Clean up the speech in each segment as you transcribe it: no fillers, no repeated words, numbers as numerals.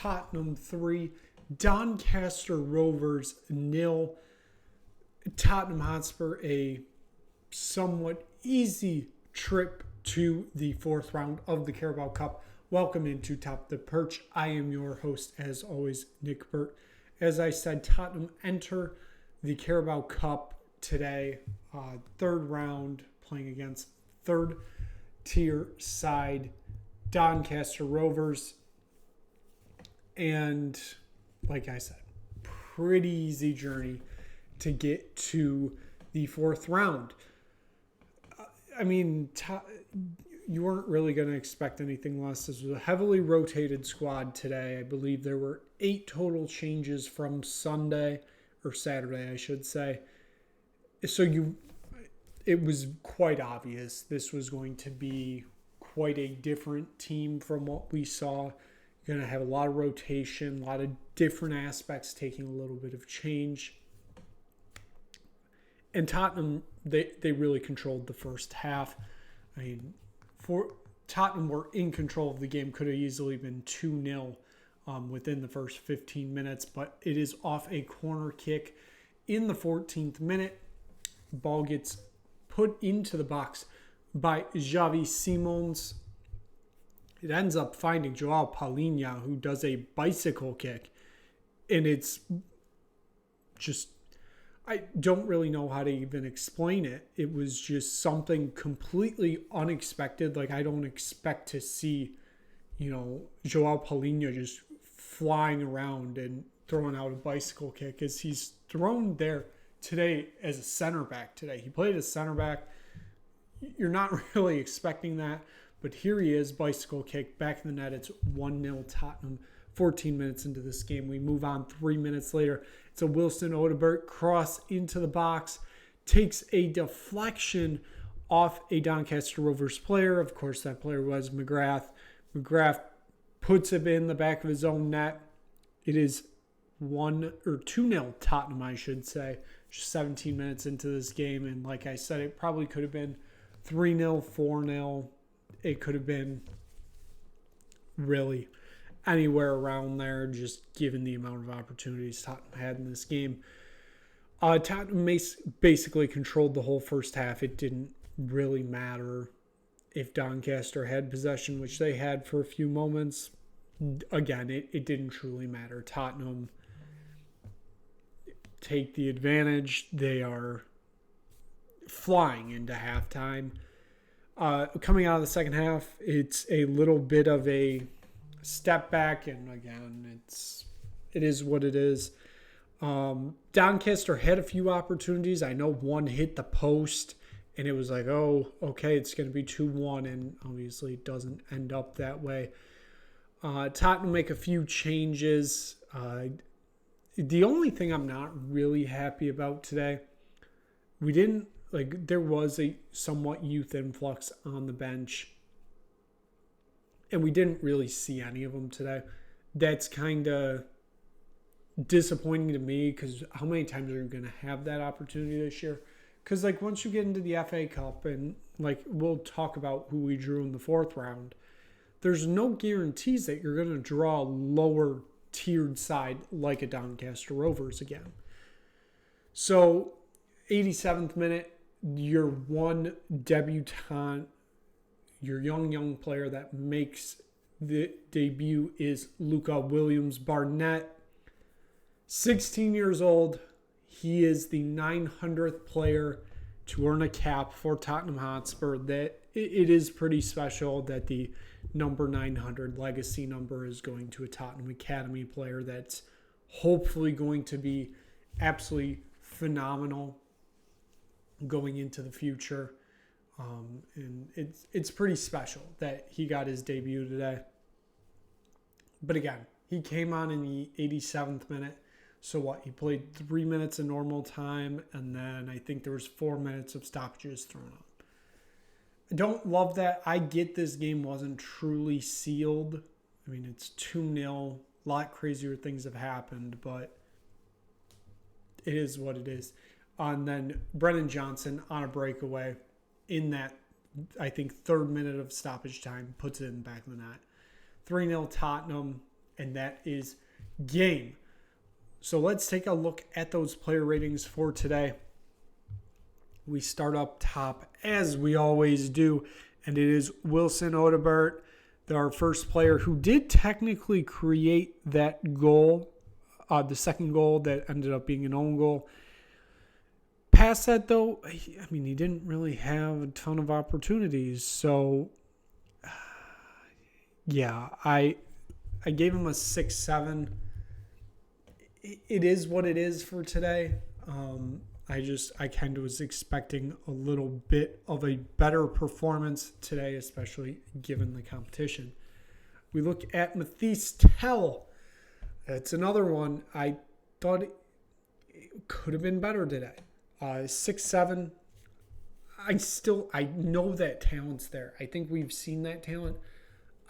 Tottenham 3, Doncaster Rovers 0. Tottenham Hotspur a somewhat easy trip to the fourth round of the CARABAO Cup. Welcome into Top the Perch. I am your host, as always, Nick Burt. As I said, Tottenham enter the CARABAO Cup today, third round, playing against third tier side Doncaster Rovers. And like I said, pretty easy journey to get to the fourth round. You weren't really going to expect anything less. This was a heavily rotated squad today. I believe there were 8 total changes from Sunday, or Saturday, I should say. So it was quite obvious this was going to be quite a different team from what we saw. You're going to have a lot of rotation, a lot of different aspects taking a little bit of change. And Tottenham, they really controlled the first half. For Tottenham were in control of the game. Could have easily been 2-0 within the first 15 minutes, but it is off a corner kick in the 14th minute. Ball gets put into the box by Xavi Simons. It ends up finding Joao Palhinha, who does a bicycle kick. And it's just, I don't really know how to even explain it. It was just something completely unexpected. Like, I don't expect to see, Joao Palhinha just flying around and throwing out a bicycle kick, as he's thrown there today as a center back today. He played as center back. You're not really expecting that, but here he is, bicycle kick, back in the net. It's 1-0 Tottenham. 14 minutes into this game, we move on 3 minutes later. It's a Wilson Odobert cross into the box, takes a deflection off a Doncaster Rovers player. Of course, that player was McGrath. McGrath puts it in the back of his own net. It is 2-0 Tottenham, I should say. Just 17 minutes into this game, and like I said, it probably could have been 3-0, 4-0. It could have been really anywhere around there, just given the amount of opportunities Tottenham had in this game. Tottenham basically controlled the whole first half. It didn't really matter if Doncaster had possession, which they had for a few moments. Again, it didn't truly matter. Tottenham take the advantage. They are flying into halftime. Coming out of the second half, it's a little bit of a step back, and again, it is what it is. Doncaster had a few opportunities. I know one hit the post, and it was like, oh, okay, it's going to be 2-1, and obviously it doesn't end up that way. Tottenham make a few changes. The only thing I'm not really happy about today, there was a somewhat youth influx on the bench, and we didn't really see any of them today. That's kind of disappointing to me, because how many times are you going to have that opportunity this year? Because, once you get into the FA Cup, and, we'll talk about who we drew in the fourth round, there's no guarantees that you're going to draw a lower-tiered side like a Doncaster Rovers again. So, 87th minute, your one debutant, your young player that makes the debut is Luca Williams-Barnett. 16 years old. He is the 900th player to earn a cap for Tottenham Hotspur. That it is pretty special that the number 900 legacy number is going to a Tottenham Academy player that's hopefully going to be absolutely phenomenal going into the future. And it's pretty special that he got his debut today. But again, he came on in the 87th minute. So what? He played 3 minutes in normal time, and then I think there was 4 minutes of stoppages thrown up. I don't love that. I get this game wasn't truly sealed. It's 2-0. A lot crazier things have happened, but it is what it is. And then Brennan Johnson on a breakaway in that, I think, third minute of stoppage time, puts it in the back of the net. 3-0 Tottenham. and that is game. So let's take a look at those player ratings for today. We start up top as we always do, and it is Wilson Odobert, our first player who did technically create that goal, the second goal that ended up being an own goal. Past that, though, he didn't really have a ton of opportunities. So, yeah, I gave him a 6-7. It is what it is for today. I kind of was expecting a little bit of a better performance today, especially given the competition. We look at Mathis Tell. It's another one. I thought it could have been better today. 6-7. I know that talent's there. I think we've seen that talent.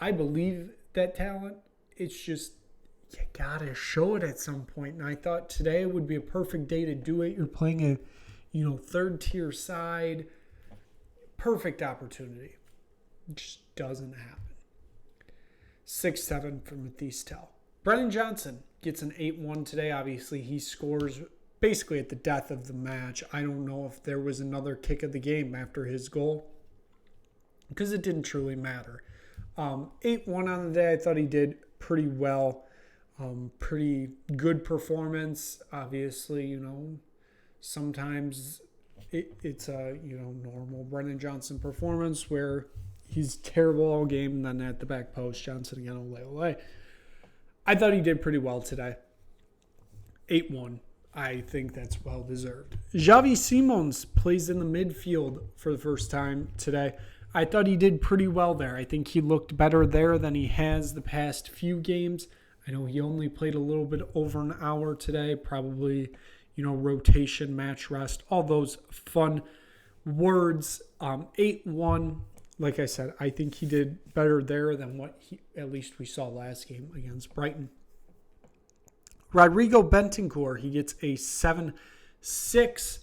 I believe that talent. It's just, you gotta show it at some point. And I thought today would be a perfect day to do it. You're playing a, third tier side. Perfect opportunity. It just doesn't happen. 6-7 for Mathis Tell. Brennan Johnson gets an 8-1 today. Obviously, he scores basically at the death of the match. I don't know if there was another kick of the game after his goal, because it didn't truly matter. 8-1 on the day. I thought he did pretty well. Pretty good performance. Obviously, sometimes it's a normal Brennan Johnson performance where he's terrible all game, and then at the back post, Johnson again, ole. I thought he did pretty well today. 8-1. I think that's well deserved. Xavi Simons plays in the midfield for the first time today. I thought he did pretty well there. I think he looked better there than he has the past few games. I know he only played a little bit over an hour today, probably, rotation, match rest, all those fun words. 8-1. Like I said, I think he did better there than what at least we saw last game against Brighton. Rodrigo Bentancur, he gets a 7-6.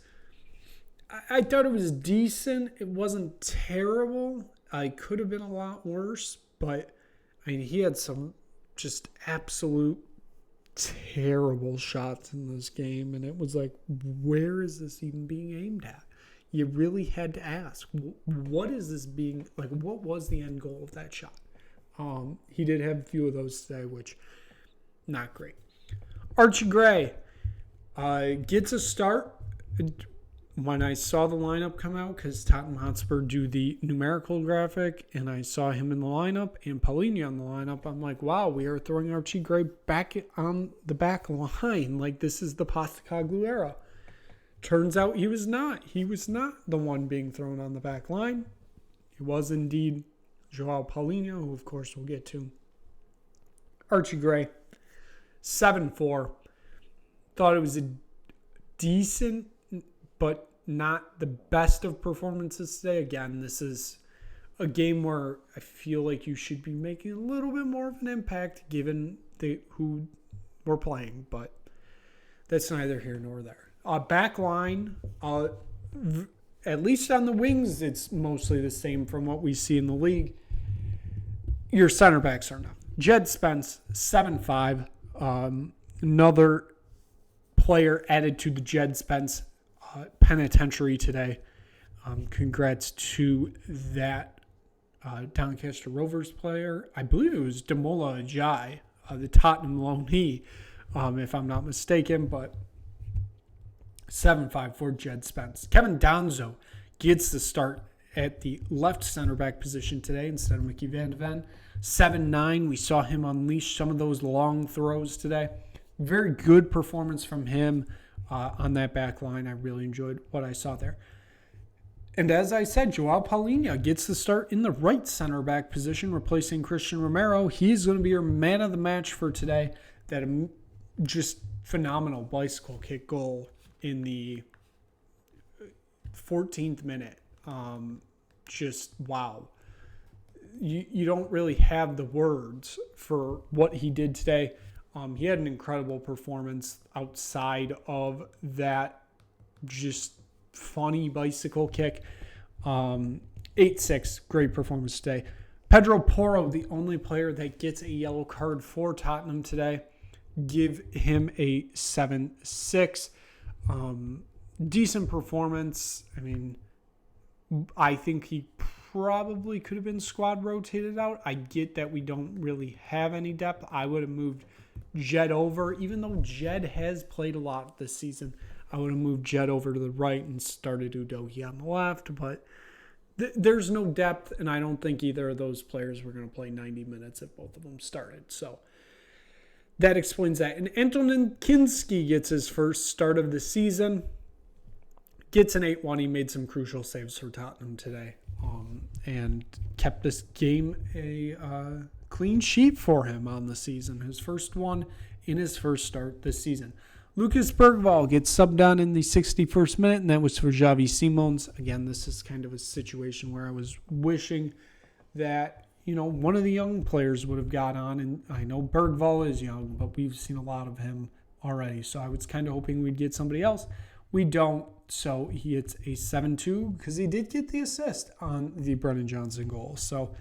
I thought it was decent. It wasn't terrible. I could have been a lot worse, but he had some just absolute terrible shots in this game, and it was like, where is this even being aimed at? You really had to ask, what is this being, what was the end goal of that shot? He did have a few of those today, which, not great. Archie Gray gets a start. When I saw the lineup come out, because Tottenham Hotspur do the numerical graphic, and I saw him in the lineup and Paulinho on the lineup, I'm like, wow, we are throwing Archie Gray back on the back line. This is the Postecoglou era. Turns out he was not. He was not the one being thrown on the back line. It was indeed Joao Paulinho, who of course we'll get to. Archie Gray, 7-4. Thought it was a decent, but not the best of performances today. Again, this is a game where I feel like you should be making a little bit more of an impact given who we're playing, but that's neither here nor there. Back line, at least on the wings, it's mostly the same from what we see in the league. Your center backs are enough. Jed Spence, 7-5. Another player added to the Jed Spence penitentiary today. Congrats to that Doncaster Rovers player. I believe it was Damola Ajayi, the Tottenham loanee, if I'm not mistaken, but 7-5 for Jed Spence. Kevin Donzo gets the start at the left center back position today instead of Mickey Van de Ven. 7-9. We saw him unleash some of those long throws today. Very good performance from him on that back line. I really enjoyed what I saw there. And as I said, Joao Paulinho gets the start in the right center back position, replacing Christian Romero. He's going to be your man of the match for today. That just phenomenal bicycle kick goal in the 14th minute. Just wow. You don't really have the words for what he did today. He had an incredible performance outside of that just funny bicycle kick. 8-6, great performance today. Pedro Porro, the only player that gets a yellow card for Tottenham today. Give him a 7-6. Decent performance. I mean, I think he probably could have been squad rotated out. I get that we don't really have any depth. I would have moved Jed over, even though Jed has played a lot this season. I would have moved Jed over to the right and started Udogie on the left, but there's no depth, and I don't think either of those players were going to play 90 minutes if both of them started. So that explains that. And Antonin Kinski gets his first start of the season. Gets an 8-1. He made some crucial saves for Tottenham today, and kept this game a clean sheet for him on the season. His first one in his first start this season. Lucas Bergvall gets subbed on in the 61st minute, and that was for Xavi Simons. Again, this is kind of a situation where I was wishing that, one of the young players would have got on. And I know Bergvall is young, but we've seen a lot of him already. So I was kind of hoping we'd get somebody else. We don't. So he hits a 7-2 because he did get the assist on the Brennan Johnson goal. So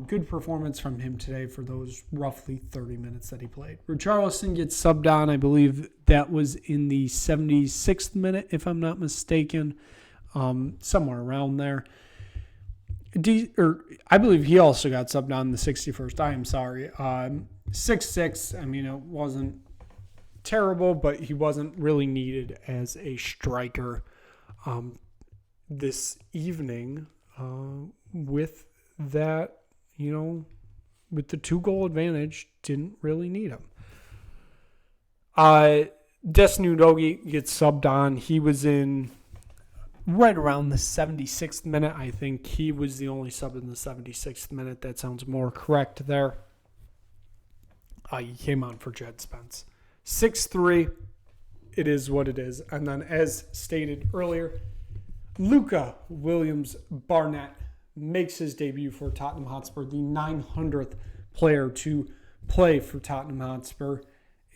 good performance from him today for those roughly 30 minutes that he played. Richarlison gets subbed on. I believe that was in the 76th minute, if I'm not mistaken, somewhere around there. I believe he also got subbed on in the 61st. I am sorry. 6-6. I mean, it wasn't terrible, but he wasn't really needed as a striker this evening with that. With the 2-goal advantage, didn't really need him. Destiny Udogie gets subbed on. He was in right around the 76th minute. I think he was the only sub in the 76th minute. That sounds more correct there. He came on for Jed Spence. 6-3. It is what it is. And then, as stated earlier, Luca Williams-Barnett makes his debut for Tottenham Hotspur, the 900th player to play for Tottenham Hotspur.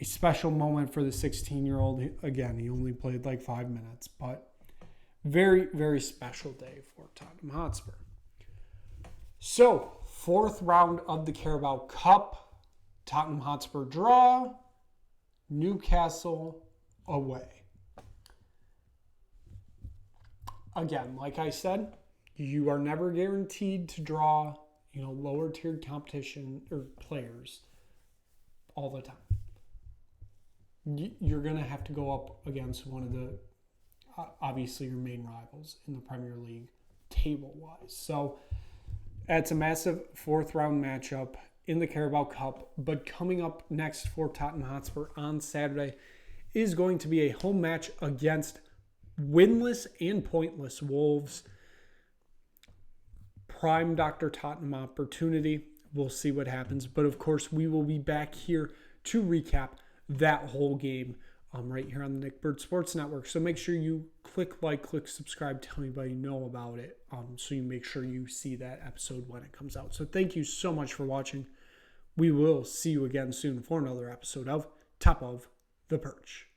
A special moment for the 16-year-old. Again, he only played like 5 minutes, but very, very special day for Tottenham Hotspur. So, 4th round of the Carabao Cup. Tottenham Hotspur draw. Newcastle away. Again, like I said, you are never guaranteed to draw, lower tiered competition or players all the time. You're going to have to go up against one of the, obviously, your main rivals in the Premier League table-wise. So it's a massive 4th round matchup in the Carabao Cup. But coming up next for Tottenham Hotspur on Saturday is going to be a home match against winless and pointless Wolves. Prime Dr. Tottenham opportunity. We'll see what happens. But, of course, we will be back here to recap that whole game right here on the Nick Bird Sports Network. So make sure you click like, click subscribe, tell anybody you know about it, so you make sure you see that episode when it comes out. So thank you so much for watching. We will see you again soon for another episode of Top of the Perch.